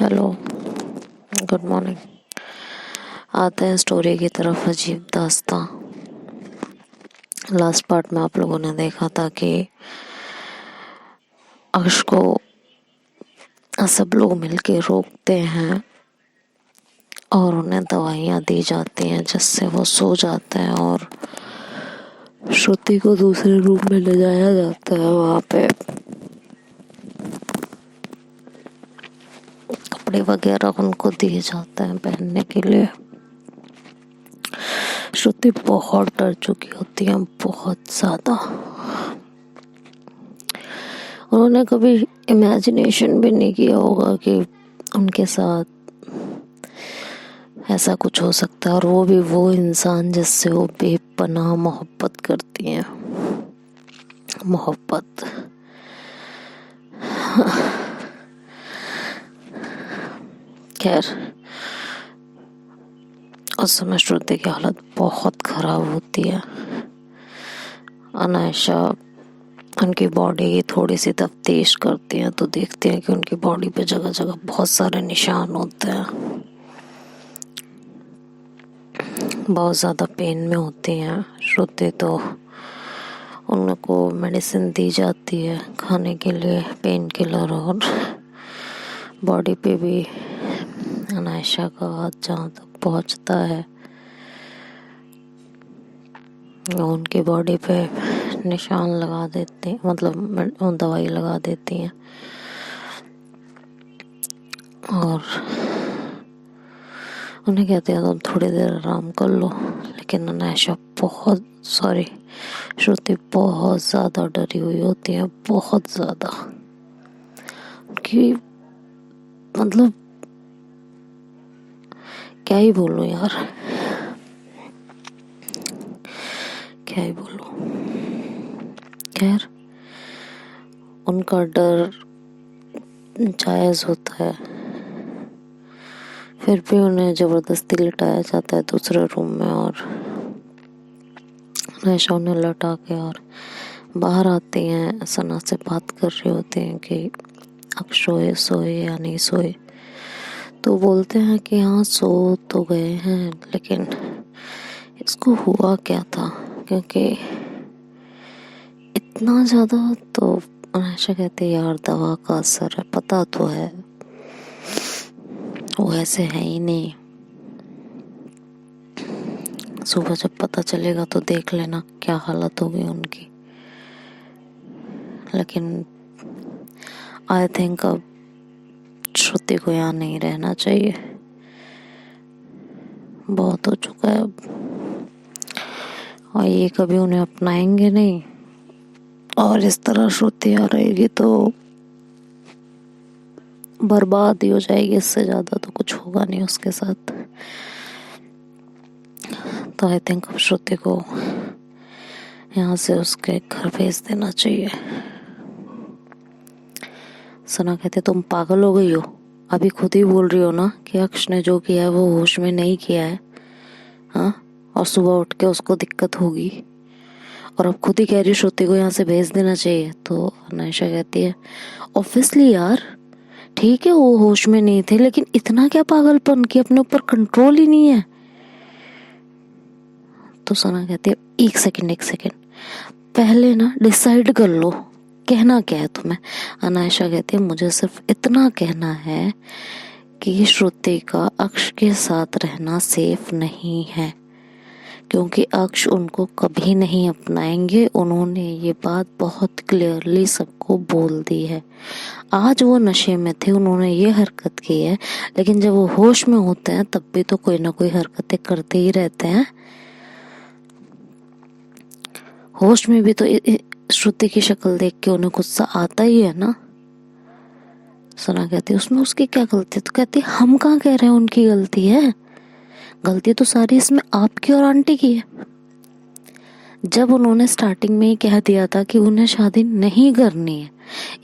Hello, good morning. आते हैं story की तरफ। अजीब दास्तां। लास्ट पार्ट में आप लोगों ने देखा था कि अर्श को सब लोग मिलके रोकते हैं और उन्हें दवाइयाँ दी जाती हैं जिससे वो सो जाते हैं और श्रुति को दूसरे रूम में ले जाया जाता है। वहाँ पे कपड़े वगैरह उनको दिए जाते हैं पहनने के लिए। श्रुति बहुत डर चुकी होती है, बहुत ज़्यादा। उन्होंने कभी इमेजिनेशन भी नहीं किया होगा कि उनके साथ ऐसा कुछ हो सकता है, और वो भी वो इंसान जिससे वो बेपनाह मोहब्बत करती हैं। मोहब्बत खैर, उस समय श्रुति की हालत बहुत खराब होती है। अनायशा उनकी बॉडी की थोड़ी सी तफ्तीश करती हैं तो देखते हैं कि उनकी बॉडी पे जगह जगह बहुत सारे निशान होते हैं। बहुत ज़्यादा पेन में होती हैं श्रुति, तो उनको मेडिसिन दी जाती है खाने के लिए, पेन किलर, और बॉडी पे भी अनायशा का हाथ जहाँ तक पहुँचता है उनकी बॉडी पे निशान लगा देती हैं, मतलब दवाई लगा देती हैं और उन्हें कहते हैं तुम थोड़ी देर आराम कर लो। लेकिन अनायशा श्रुति बहुत ज़्यादा डरी हुई होती है, बहुत ज़्यादा। उनकी मतलब क्या ही बोलूं यार, क्या ही बोलूं। खैर, उनका डर जायज़ होता है, फिर भी उन्हें ज़बरदस्ती लिटाया जाता है दूसरे रूम में और अनायशा उन्हें लटा के और बाहर आती हैं। सना से बात कर रही होती हैं कि अक्ष सोए या नहीं सोए, तो बोलते हैं कि हाँ सो तो गए हैं, लेकिन इसको हुआ क्या था, क्योंकि इतना ज़्यादा। तो अनायशा कहती है यार दवा का असर है, पता तो है वो ऐसे है ही नहीं, सुबह जब पता चलेगा तो देख लेना क्या हालत होगी उनकी। लेकिन आई थिंक अब श्रुति को यहाँ नहीं रहना चाहिए, बहुत हो चुका है अब, और ये कभी उन्हें अपनाएंगे नहीं, और इस तरह श्रुति यहाँ रहेगी तो बर्बाद ही हो जाएगी। इससे ज़्यादा तो कुछ होगा नहीं उसके साथ। तो आई थिंक अब श्रुति को यहाँ से उसके घर भेज देना चाहिए। सना कहते तुम पागल हो गई हो, अभी खुद ही बोल रही हो ना कि अक्ष ने जो किया है वो होश में नहीं किया है, हाँ, और सुबह उठ के उसको दिक्कत होगी, और अब खुद ही कह रही श्रुति को यहाँ से भेज देना चाहिए। तो अनायशा कहती है ऑब्वियसली यार, ठीक है वो होश में नहीं थे, लेकिन इतना क्या पागलपन कि अपने ऊपर कंट्रोल ही नहीं है। तो सना कहती है एक सेकंड, पहले ना डिसाइड कर लो कहना क्या है तुम्हें। अनायशा कहती है मुझे सिर्फ इतना कहना है कि श्रुति का अक्ष के साथ रहना सेफ नहीं है, क्योंकि अक्ष उनको कभी नहीं अपनाएंगे। उन्होंने ये बात बहुत क्लियरली सबको बोल दी है। आज वो नशे में थे, उन्होंने ये हरकत की है, लेकिन जब वो होश में होते हैं तब भी तो कोई ना कोई हरकतें करते ही रहते हैं। होश में भी तो श्रुति की शक्ल देख के उन्हें गुस्सा आता ही है ना। सना कहती है उसमें उसकी क्या गलती है, तो कहती है हम कहाँ कह रहे हैं उनकी गलती है, गलती तो सारी इसमें आपकी और आंटी की है। जब उन्होंने स्टार्टिंग में ही कह दिया था कि उन्हें शादी नहीं करनी है,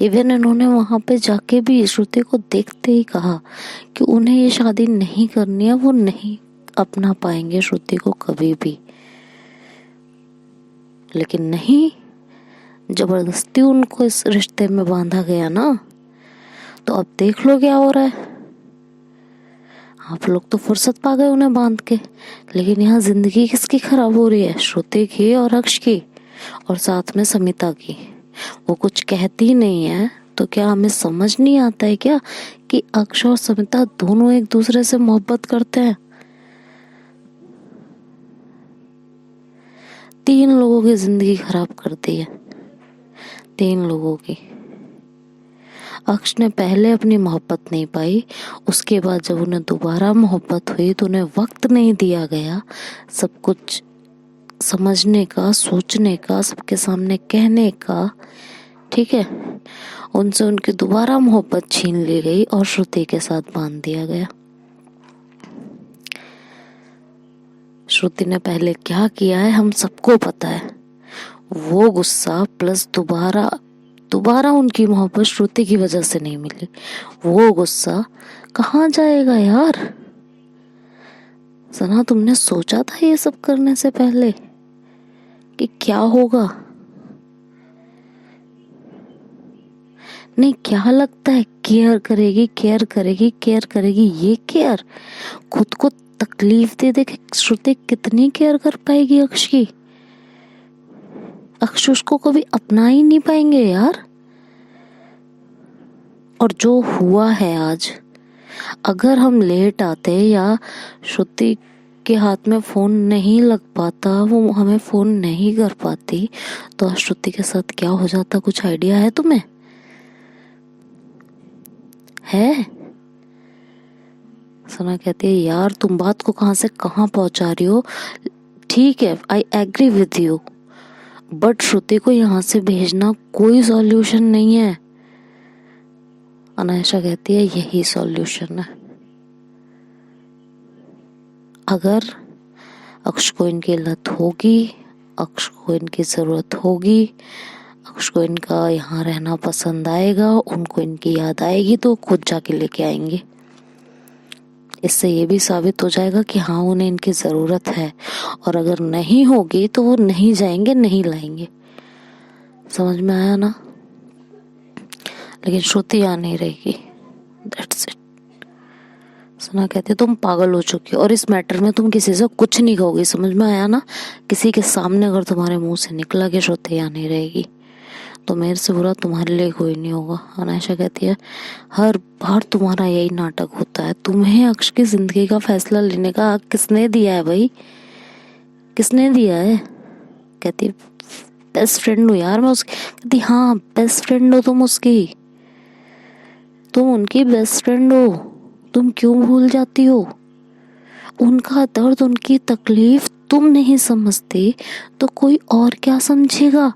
इवन इन्होंने वहां पे जाके भी श्रुति को देखते ही कहा कि उन्हें ये शादी नहीं करनी है, वो नहीं अपना पाएंगे श्रुति को कभी भी। लेकिन नहीं, जबरदस्ती उनको इस रिश्ते में बांधा गया ना, तो अब देख लो क्या हो रहा है। आप लोग तो फुर्सत पा गए उन्हें बांध के, लेकिन यहाँ जिंदगी किसकी खराब हो रही है? श्रुति की और अक्ष की, और साथ में समिता की। वो कुछ कहती नहीं है तो क्या हमें समझ नहीं आता है क्या कि अक्ष और समिता दोनों एक दूसरे से मोहब्बत करते हैं? 3 लोगों की जिंदगी खराब कर दी है, 3 लोगों की। अक्ष ने पहले अपनी मोहब्बत नहीं पाई, उसके बाद जब उन्हें दोबारा मोहब्बत हुई तो उन्हें वक्त नहीं दिया गया सब कुछ समझने का, सोचने का, सबके सामने कहने का। ठीक है, उनसे उनकी दोबारा मोहब्बत छीन ली गई और श्रुति के साथ बांध दिया गया। श्रुति ने पहले क्या किया है हम सबको पता है। वो गुस्सा प्लस दोबारा उनकी मोहब्बत श्रुति की वजह से नहीं मिली। वो गुस्सा कहाँ जाएगा यार? सना, तुमने सोचा था ये सब करने से पहले कि क्या होगा? नहीं, क्या लगता है केयर करेगी, केयर करेगी, केयर करेगी? ये केयर खुद को तकलीफ दे दे के श्रुति कितनी केयर कर पाएगी अक्ष की? अक्ष उसको कभी अपना ही नहीं पाएंगे यार। और जो हुआ है आज, अगर हम लेट आते या श्रुति के हाथ में फोन नहीं लग पाता, वो हमें फोन नहीं कर पाती, तो आज श्रुति के साथ क्या हो जाता? कुछ आइडिया है तुम्हें? है? सना कहती है यार तुम बात को कहां से कहां पहुंचा रही हो। ठीक है, I agree with you, but Shruti को यहाँ से भेजना कोई सॉल्यूशन नहीं है। अनायशा कहती है यही सॉल्यूशन है। अगर अक्ष को इनकी लत होगी, अक्ष को इनकी जरूरत होगी, अक्ष को इनका यहाँ रहना पसंद आएगा, उनको इनकी याद आएगी तो खुद जाके लेके आएंगे। इससे ये भी साबित हो जाएगा कि हाँ उन्हें इनकी जरूरत है, और अगर नहीं होगी तो वो नहीं जाएंगे, नहीं लाएंगे। समझ में आया ना? लेकिन श्रुति आ नहीं रहेगी, दैट्स इट। सना कहती है तुम पागल हो चुकी हो और इस मैटर में तुम किसी से कुछ नहीं कहोगी। समझ में आया ना? किसी के सामने अगर तुम्हारे मुंह से निकला कि श्रुति आ नहीं रहेगी तो मेरे से बुरा तुम्हारे लिए कोई नहीं होगा। अनायशा कहती है हर बार तुम्हारा यही नाटक होता है। तुम्हें अक्ष की जिंदगी का फैसला लेने का हक किसने दिया है भाई? किसने दिया है? कहती बेस्ट फ्रेंड हूँ यार मैं उसकी। कहती हाँ बेस्ट फ्रेंड हो तुम उसकी, तुम उनकी बेस्ट फ्रेंड हो। तुम क्यों भूल जाती हो? उनका दर्द, उनकी तकलीफ तुम नहीं समझती तो कोई और क्या समझेगा?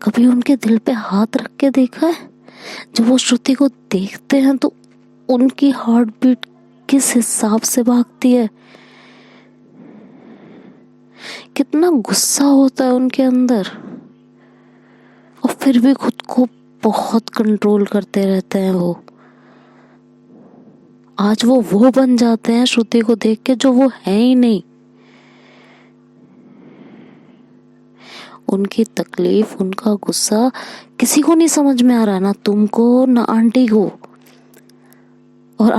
कभी उनके दिल पे हाथ रख के देखा है? जब वो श्रुति को देखते हैं तो उनकी हार्ट बीट किस हिसाब से भागती है? कितना गुस्सा होता है उनके अंदर, और फिर भी खुद को बहुत कंट्रोल करते रहते हैं वो। आज वो बन जाते हैं श्रुति को देख के जो वो है ही नहीं। उनकी तकलीफ, उनका गुस्सा किसी को नहीं समझ में आ रहा, ना तुमको ना आंटी को। और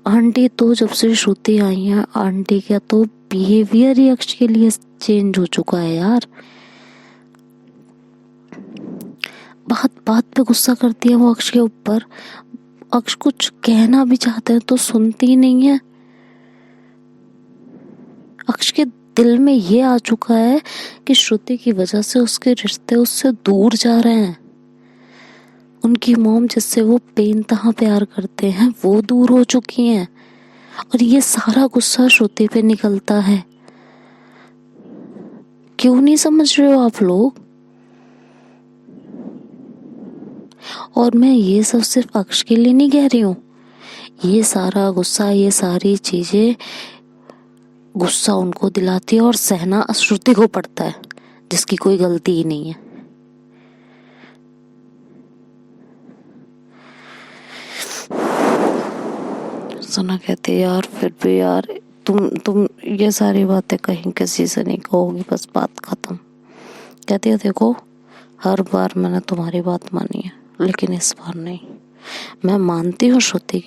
आंटी तो जब से श्रुति आई है, आंटी का तो बिहेवियर ही अक्ष के लिए चेंज हो चुका है यार। बात पे गुस्सा करती है वो अक्ष के ऊपर। अक्ष कुछ कहना भी चाहते हैं तो सुनती ही नहीं है। अक्ष के दिल में ये आ चुका है कि श्रुति की वजह से उसके रिश्ते उससे दूर जा रहे हैं। उनकी मॉम जिससे वो बेइंतहा प्यार करते हैं वो दूर हो चुकी हैं, और ये सारा गुस्सा श्रुति पे निकलता है। क्यों नहीं समझ रहे हो आप लोग? और मैं ये सब सिर्फ अक्ष के लिए नहीं कह रही हूँ। ये सारा गुस्सा, ये सारी चीजें गुस्सा उनको दिलाती है और सहना श्रुति को पड़ता है जिसकी कोई गलती ही नहीं है। सना कहती है यार फिर भी यार तुम ये सारी बातें कहीं किसी से नहीं कहोगी, बस बात खत्म। कहती है देखो हर बार मैंने तुम्हारी बात मानी है लेकिन इस बार नहीं। मैं मानती हूँ Shruti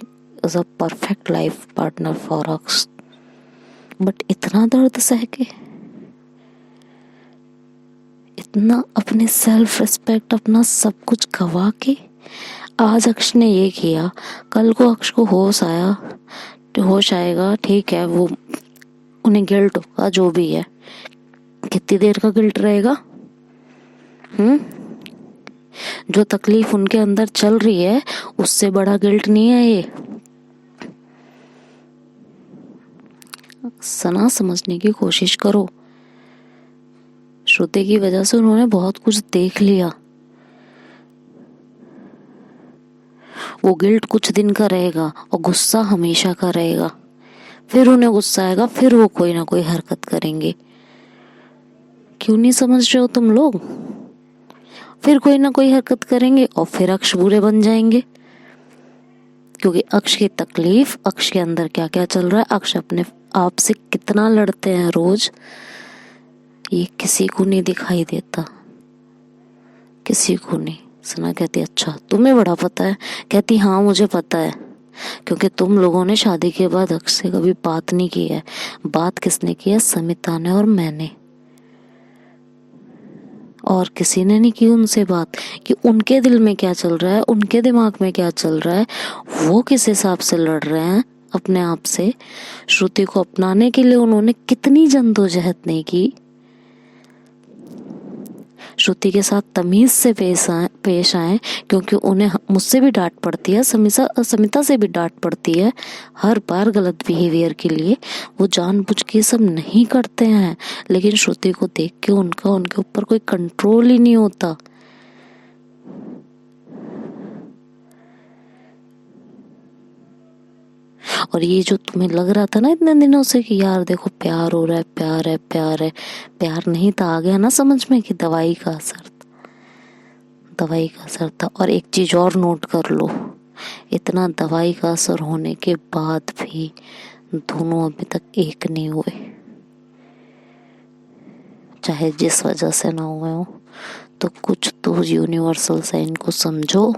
is a perfect life partner for Aksh, but इतना दर्द सह के, इतना अपने सेल्फ रिस्पेक्ट, अपना सब कुछ गवा के, आज अक्ष ने ये किया, कल को अक्ष को होश आएगा, ठीक है, वो उन्हें गिल्ट होगा, जो भी है, कितनी देर का गिल्ट रहेगा? जो तकलीफ उनके अंदर चल रही है उससे बड़ा गिल्ट नहीं है ये। सना, समझने की कोशिश करो। श्रुति की वजह से उन्होंने बहुत कुछ देख लिया। वो गिल्ट कुछ दिन का रहेगा और गुस्सा हमेशा का रहेगा। फिर उन्हें गुस्सा आएगा, फिर वो कोई ना कोई हरकत करेंगे। क्यों नहीं समझ रहे हो तुम लोग? फिर कोई ना कोई हरकत करेंगे और फिर अक्ष बुरे बन जाएंगे, क्योंकि अक्ष की तकलीफ, अक्ष के अंदर क्या क्या चल रहा है, अक्ष अपने आप से कितना लड़ते हैं रोज, ये किसी को नहीं दिखाई देता, किसी को नहीं। सना कहती अच्छा तुम्हें बड़ा पता है? कहती हाँ मुझे पता है, क्योंकि तुम लोगों ने शादी के बाद अक्ष से कभी बात नहीं की है। बात किसने की है? समिता ने और मैंने, और किसी ने नहीं की उनसे बात कि उनके दिल में क्या चल रहा है, उनके दिमाग में क्या चल रहा है, वो किस हिसाब से लड़ रहे हैं अपने आप से। श्रुति को अपनाने के लिए उन्होंने कितनी जद्दोजहद नहीं की। श्रुति के साथ तमीज से पेश आए, क्योंकि उन्हें मुझसे भी डांट पड़ती है, समिता से भी डांट पड़ती है हर बार गलत बिहेवियर के लिए। वो जानबूझ के सब नहीं करते हैं, लेकिन श्रुति को देख के उनके ऊपर कोई कंट्रोल ही नहीं होता। और ये जो तुम्हें लग रहा था ना इतने दिनों से कि यार देखो प्यार हो रहा है, प्यार है, प्यार है, प्यार नहीं था, आ गया ना समझ में कि दवाई का असर था, दवाई का असर था। और एक चीज और नोट कर लो, इतना दवाई का असर होने के बाद भी दोनों अभी तक एक नहीं हुए, चाहे जिस वजह से ना हुए हो। तो कुछ तो यूनिवर्सल साइन को समझो।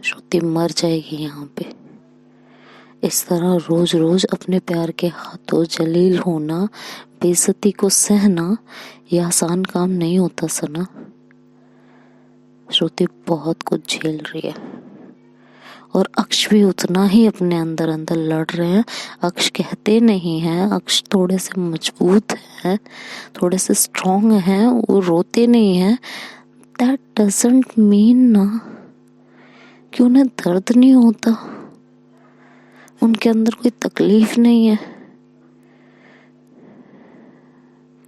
श्रुति मर जाएगी यहाँ पे। इस तरह रोज रोज अपने प्यार के हाथों जलील होना, बेइज्जती को सहना, यह आसान काम नहीं होता सना। श्रुति बहुत कुछ झेल रही है और अक्ष भी उतना ही अपने अंदर अंदर लड़ रहे हैं। अक्ष कहते नहीं हैं, अक्ष थोड़े से मजबूत हैं, थोड़े से स्ट्रॉन्ग हैं, वो रोते नहीं हैं। दैट डजंट मीन ना कि उन्हें दर्द नहीं होता, उनके अंदर कोई तकलीफ नहीं है।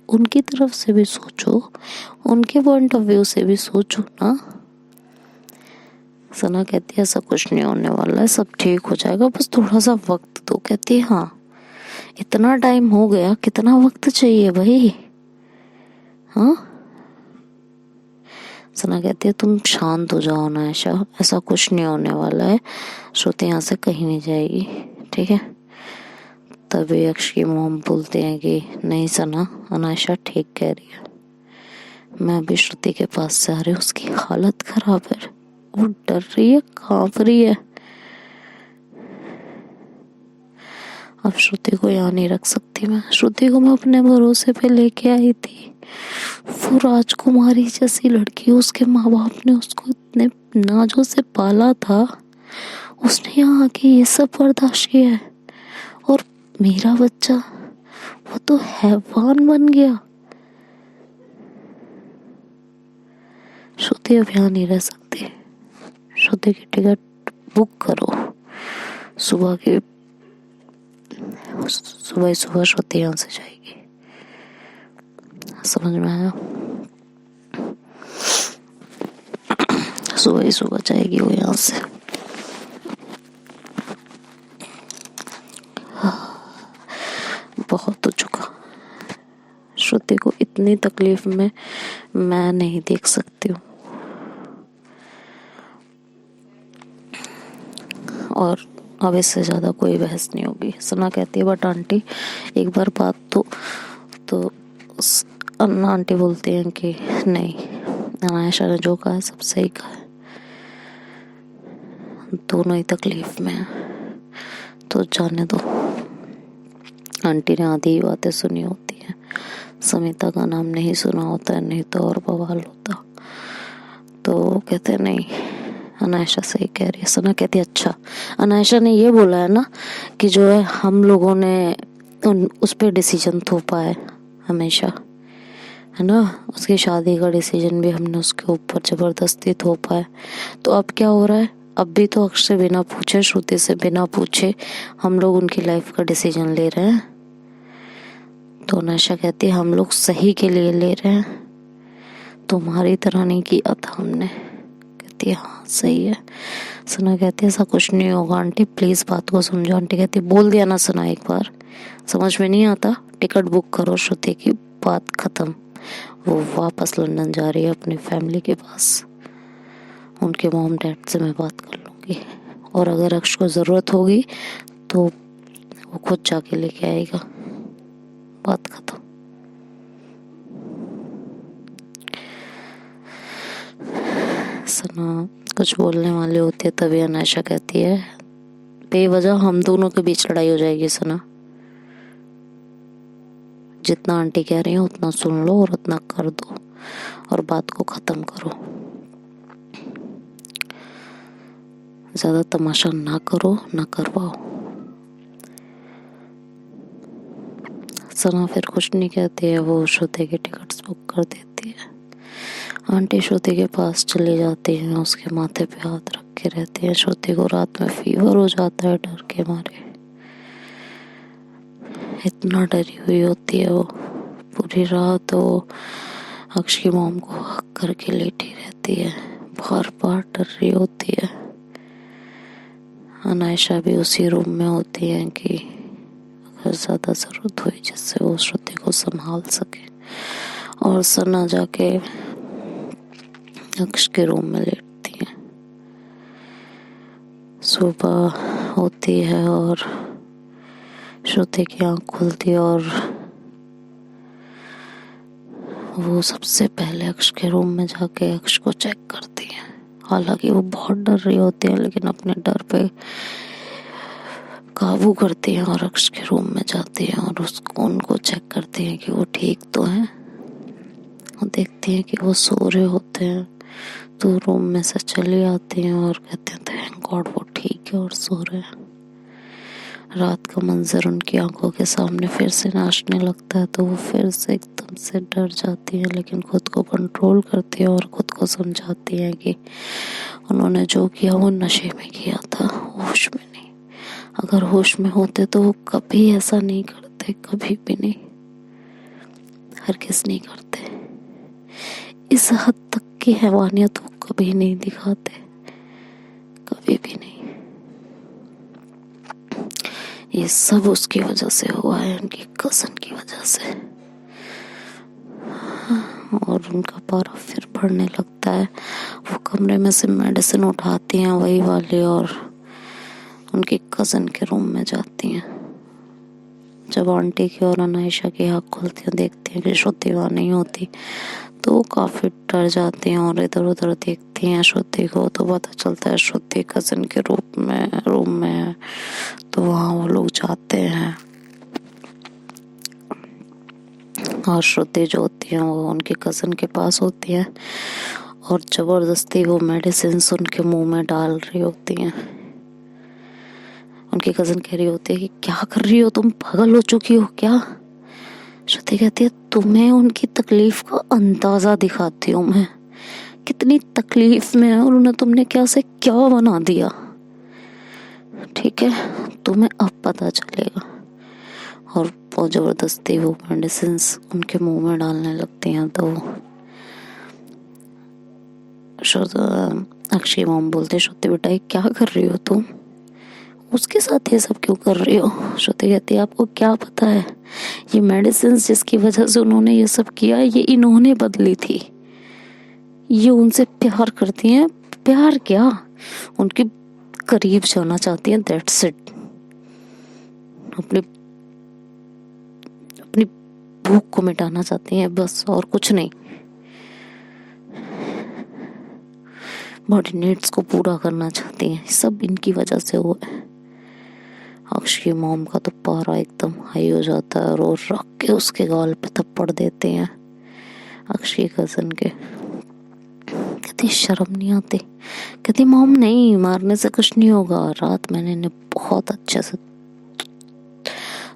उनकी तरफ से भी सोचो, उनके पॉइंट ऑफ व्यू से भी सोचो ना। सना कहती है ऐसा कुछ नहीं होने वाला है, सब ठीक हो जाएगा, बस थोड़ा सा वक्त दो। कहती है हाँ इतना टाइम हो गया, कितना वक्त चाहिए भाई? हाँ, सना कहती है तुम शांत हो जाओ ना ऐशा, ऐसा कुछ नहीं होने वाला है, श्रुति यहाँ से कहीं नहीं जाएगी, ठीक है। तभी अक्ष की मॉम बोलते हैं कि नहीं सना, अनायशा ठीक कह रही है, मैं अभी श्रुति के पास से आ रही हूँ, उसकी हालत खराब है, वो डर रही है, कांप रही है। अब श्रुति को यहाँ नहीं रख सकती मैं। श्रुति को मैं अपने भरोसे पे लेके आई थी, वो राजकुमारी जैसी लड़की, उसके माँ बाप ने उसको इतने नाजों से पाला था, उसने यहाँ आके ये सब बर्दाश्त किया है, और मेरा बच्चा वो तो हैवान बन गया। श्रुति अब यहाँ नहीं रह सकती। श्रुति की टिकट बुक करो, सुबह सुबह श्रुति यहाँ से जाएगी। समझ में आया? सुबह ही सुबह जाएगी वो यहाँ से। बहुत हो चुका, श्रुति को इतनी तकलीफ में मैं नहीं देख सकती हूँ। और अब इससे ज़्यादा कोई बहस नहीं होगी। सना कहती है बट आंटी एक बार बात तो अन्ना आंटी बोलती हैं कि नहीं, अनायशा ने जो कहा है सब सही कहा है, दोनों ही तकलीफ में हैं, तो जाने दो। आंटी ने आधी ही बातें सुनी होती हैं, समिता का नाम नहीं सुना होता है, नहीं तो और बवाल होता। तो कहते नहीं, अनायशा सही कह रही है। सना कहती है अच्छा, अनायशा ने ये बोला है ना कि जो है हम लोगों ने उस पर डिसीजन थोपा है हमेशा, है ना, उसकी शादी का डिसीजन भी हमने उसके ऊपर जबरदस्ती थोपा है। तो अब क्या हो रहा है, अब भी तो अक्षय बिना पूछे, श्रुति से बिना पूछे हम लोग उनकी लाइफ का डिसीजन ले रहे हैं। तो अनायशा कहती है हम लोग सही के लिए ले रहे हैं, तुम्हारी तरह नहीं किया था हमने। कहती है हाँ सही है। सना कहती है ऐसा कुछ नहीं होगा आंटी, प्लीज बात को समझो। आंटी कहती है बोल दिया ना सना, एक बार समझ में नहीं आता, टिकट बुक करो श्रुति की, बात खत्म। वो वापस लंदन जा रही है अपनी फैमिली के पास, उनके मॉम डैड से मैं बात कर लूँगी, और अगर अक्ष को ज़रूरत होगी तो वो खुद जाके लेके आएगा, बात खत्म। सना कुछ बोलने वाली होती है, तभी अनायशा कहती है बेवजह हम दोनों के बीच लड़ाई हो जाएगी सना, जितना आंटी कह रही है उतना सुन लो और उतना कर दो और बात को खत्म करो, ज्यादा तमाशा ना करो ना करवाओ। सना फिर कुछ नहीं कहती है, वो श्रुति की टिकट्स बुक कर देती है। आंटी श्रुति के पास चली जाती है, उसके माथे पे हाथ रख के रहती है। श्रुति को रात में फीवर हो जाता है डर के मारे, इतना डरी हुई होती है वो। पूरी रात वो अक्ष की मॉम को हक करके लेटी रहती है, बार बार डर रही होती है। अनायशा भी उसी रूम में होती है कि अगर ज़्यादा ज़रूरत हुई जिससे वो श्रुति को संभाल सके। और सना जाके अक्ष के रूम में लेटती है। सुबह होती है और श्रुति की आँख खुलती है और वो सबसे पहले अक्ष के रूम में जाके अक्ष को चेक करती है। हालांकि वो बहुत डर रही होती है, लेकिन अपने डर पे काबू करती है और अक्ष के रूम में जाती है और उसको उनको चेक करती है कि वो ठीक तो है। और देखती है कि वो सो रहे होते हैं, तो रूम में से चली आती हैं और कहते हैं थैंक गॉड वो ठीक है और सो रहे हैं। रात का मंजर उनकी आंखों के सामने फिर से नाचने लगता है, तो वो फिर से एकदम से डर जाती है, लेकिन खुद को कंट्रोल करती है और खुद को समझाती है कि उन्होंने जो किया वो नशे में किया था, होश में नहीं। अगर होश में होते तो वो कभी ऐसा नहीं करते, कभी भी नहीं, हरगिज़ नहीं करते। इस हद तक की हैवानियत वो कभी नहीं दिखाते, कभी भी नहीं। ये सब उसकी वजह से हुआ है, उनकी कज़न की वजह से। और उनका पारा फिर बढ़ने लगता है। वो कमरे में से मेडिसिन उठाती हैं वही वाली और उनकी कज़न के रूम में जाती हैं। जब आंटी की और अनायशा की आँख खुलती है, देखती हैं कि श्रुति वहाँ नहीं होती, तो वो काफ़ी डर जाती हैं और इधर उधर देखती हैं श्रुति को। तो पता चलता है श्रुति कज़न के रूम में है। तो वहाँ वो लोग जाते हैं और श्रुति जो होती है वो उनके कज़न के पास होती है और ज़बरदस्ती वो मेडिसिन उनके मुंह में डाल रही होती हैं। उनकी कज़न कह रही होती है कि क्या कर रही हो तुम, पागल हो चुकी हो क्या। श्रुति कहती है तुम्हें उनकी तकलीफ का अंदाज़ा दिखाती हूँ मैं, कितनी तकलीफ में है और उन्हें तुमने क्या से क्या बना दिया। ठीक है, तुम्हें अब पता चलेगा। और बहुत ज़बरदस्ती वो मेडिसिन उनके मुंह में डालने लगती हैं। तो अक्षय मॉम बोलते श्रुति बेटा ये क्या कर रही हो तुम, उसके साथ ये सब क्यों कर रही हो। श्रुति कहती है आपको क्या पता है, ये मेडिसिन जिसकी वजह से उन्होंने ये सब किया ये इन्होंने बदली थी। ये उनसे प्यार करती हैं, प्यार क्या, उनके करीब जाना चाहती हैं, दैट्स इट। अपनी अपनी भूख को मिटाना चाहती हैं बस, और कुछ नहीं। बॉडी नीड्स को पूरा करना चाहती हैं। सब इनकी वजह से हुआ है। अक्ष की मॉम का तो पारा एकदम हाई हो जाता है और रख के उसके गाल पे थप्पड़ देते हैं अक्ष की कजन के। कहती शर्म नहीं आती। कहती मॉम नहीं, मारने से कुछ नहीं होगा, रात मैंने इन्हें बहुत अच्छे से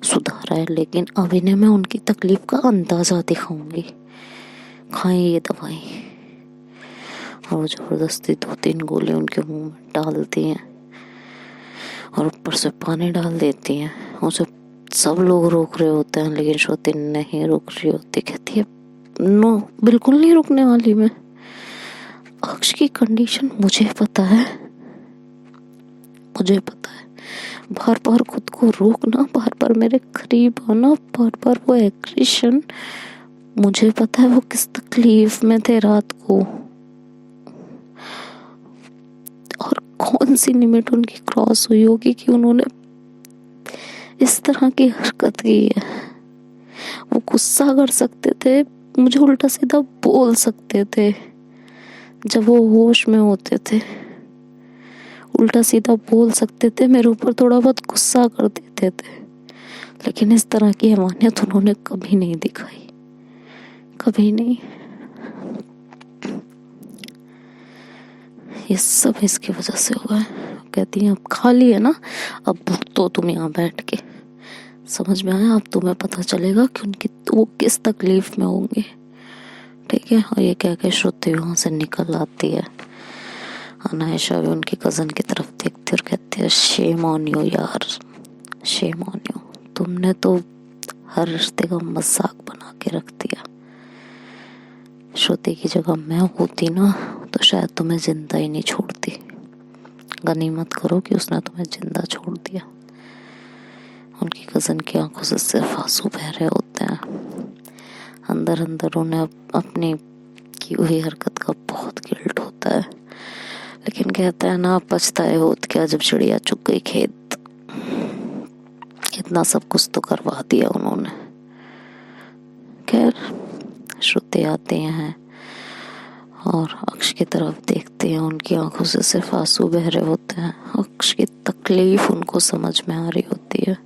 सुधारा है, लेकिन अब इन्हें मैं उनकी तकलीफ का अंदाजा दिखाऊंगी। खाएं ये दवाई। और वो जबरदस्ती 2-3 गोली उनके मुंह में डालती हैं और ऊपर से पानी डाल देती हैं। उसे सब लोग रोक रहे होते हैं लेकिन श्रुति नहीं रुक रही होती। कहती है नो, बिल्कुल नहीं रुकने वाली मैं। अक्ष की कंडीशन मुझे पता है, मुझे पता है। बार बार खुद को रोकना, बार बार मेरे करीब आना, बार बार वो एग्रेशन, मुझे पता है वो किस तकलीफ में थे रात को और कौन सी लिमिट उनकी क्रॉस हुई होगी कि उन्होंने इस तरह की हरकत की है। वो गुस्सा कर सकते थे, मुझे उल्टा सीधा बोल सकते थे जब वो होश में होते थे, उल्टा सीधा बोल सकते थे, मेरे ऊपर थोड़ा बहुत गुस्सा कर देते थे, लेकिन इस तरह की हैवानियत उन्होंने कभी नहीं दिखाई, कभी नहीं। ये सब इसकी वजह से हुआ है। कहती हैं अब खाली है ना, अब भुगतो तुम यहाँ बैठ के। समझ में आया? अब तुम्हें पता चलेगा कि उनकी वो किस तकलीफ में होंगे, ठीक है। और ये कह के श्रुति वहां से निकल आती है। अनायशा भी उनकी कजन की तरफ देखती और कहती है शेम ऑन यू यार, शेम ऑन यू। तुमने तो हर रिश्ते का मजाक बना के रख दिया। श्रुति की जगह मैं होती ना तो शायद तुम्हें जिंदा ही नहीं छोड़ती। गनीमत करो कि उसने तुम्हें जिंदा छोड़ दिया। उनकी कजन की आंखों से सिर्फ आंसू बह रहे होते हैं। अंदर अंदर उन्हें अपनी की हुई हरकत का बहुत गिल्ट होता है, लेकिन कहता है ना पछताए होत क्या जब चिड़िया चुग गई खेत। इतना सब कुछ तो करवा दिया उन्होंने। खैर श्रुति आते हैं और अक्ष की तरफ देखते हैं। उनकी आंखों से सिर्फ आंसू बह रहे होते हैं। अक्ष की तकलीफ उनको समझ में आ रही होती है।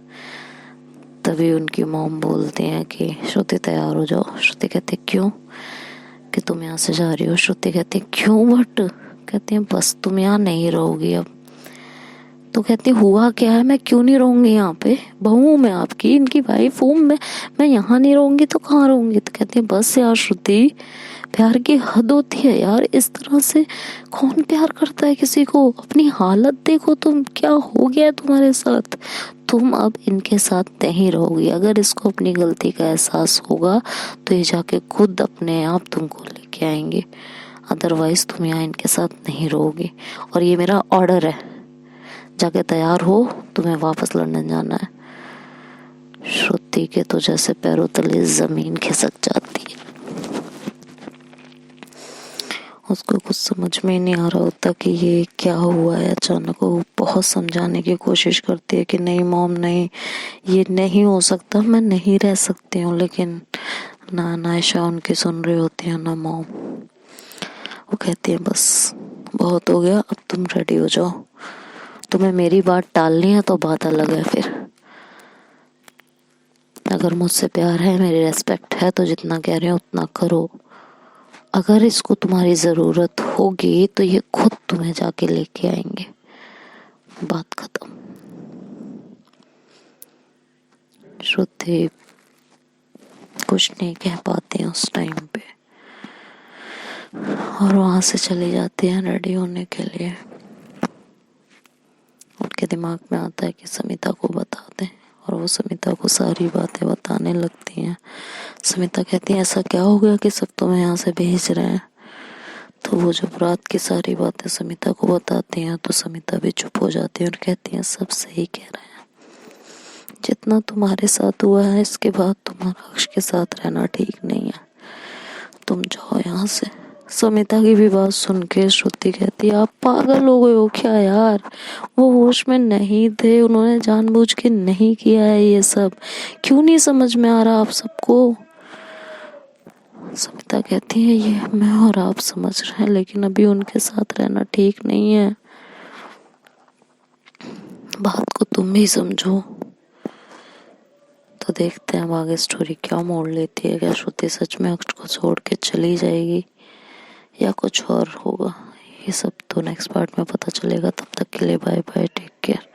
तभी उनकी मॉम बोलती हैं कि श्रुति तैयार हो जाओ। श्रुति कहती क्यों? कि तुम यहाँ से जा रही हो। श्रुति कहती क्यों बट? कहती हैं बस तुम यहाँ नहीं रहोगी अब। तो कहती हुआ क्या है, मैं क्यों नहीं रहूंगी यहाँ पे, बहू हूँ मैं आपकी, इनकी वाइफ हूँ मैं यहाँ नहीं रहूंगी तो कहाँ रहूंगी। तो कहती है बस यार श्रुति, प्यार की हद होती है यार, इस तरह से कौन प्यार करता है किसी को। अपनी हालत देखो तुम, क्या हो गया है तुम्हारे साथ। तुम अब इनके साथ नहीं रहोगी। अगर इसको अपनी गलती का एहसास होगा तो ये जाके खुद अपने आप तुमको लेके आएंगे, अदरवाइज तुम यहाँ इनके साथ नहीं रहोगी। और ये मेरा ऑर्डर है, जाके तैयार हो, तुम्हें वापस लंदन जाना है। श्रुति के तो जैसे पैरों तले जमीन खिसक जाती है। उसको कुछ समझ में नहीं आ रहा होता कि ये क्या हुआ है अचानक। वो बहुत समझाने की कोशिश करती है कि नहीं मॉम नहीं, ये नहीं हो सकता, मैं नहीं रह सकती हूँ, लेकिन ना अनायशा उनकी सुन रही होती है ना मॉम। वो कहती है बस बहुत हो गया, अब तुम रेडी हो जाओ। तुम्हें मेरी बात टालनी है तो बात अलग है। फिर अगर मुझसे प्यार है, मेरी रेस्पेक्ट है, तो जितना कह रहे हो उतना करो। अगर इसको तुम्हारी जरूरत होगी तो ये खुद तुम्हें जाके लेके आएंगे। बात खत्म। श्रुति कुछ नहीं कह पाते हैं उस टाइम पे और वहां से चली जाती हैं रेडी होने के लिए। उनके दिमाग में आता है कि समिता को बता दें और वो समिता को सारी बातें बताने लगती हैं। समिता कहती है ऐसा क्या हो गया कि सब तुम्हें यहाँ से भेज रहे हैं। तो वो जब रात की सारी बातें समिता को बताती हैं तो समिता भी चुप हो जाती है और कहती है सब सही कह रहे हैं, जितना तुम्हारे साथ हुआ है इसके बाद तुम्हारा अक्ष के साथ रहना ठीक नहीं है, तुम जाओ यहाँ से। समिता की भी बात सुन के श्रुति कहती है आप पागल हो गए हो क्या यार, वो होश में नहीं थे, उन्होंने जानबूझ के नहीं किया है ये सब, क्यों नहीं समझ में आ रहा आप सबको। सविता कहती है ये मैं और आप समझ रहे हैं, लेकिन अभी उनके साथ रहना ठीक नहीं है, बात को तुम ही समझो। तो देखते हैं अब आगे स्टोरी क्या मोड़ लेती है। क्या श्रुति सच में अक्ष को छोड़ के चली जाएगी या कुछ और होगा, ये सब तो नेक्स्ट पार्ट में पता चलेगा। तब तक के लिए बाय बाय, टेक केयर।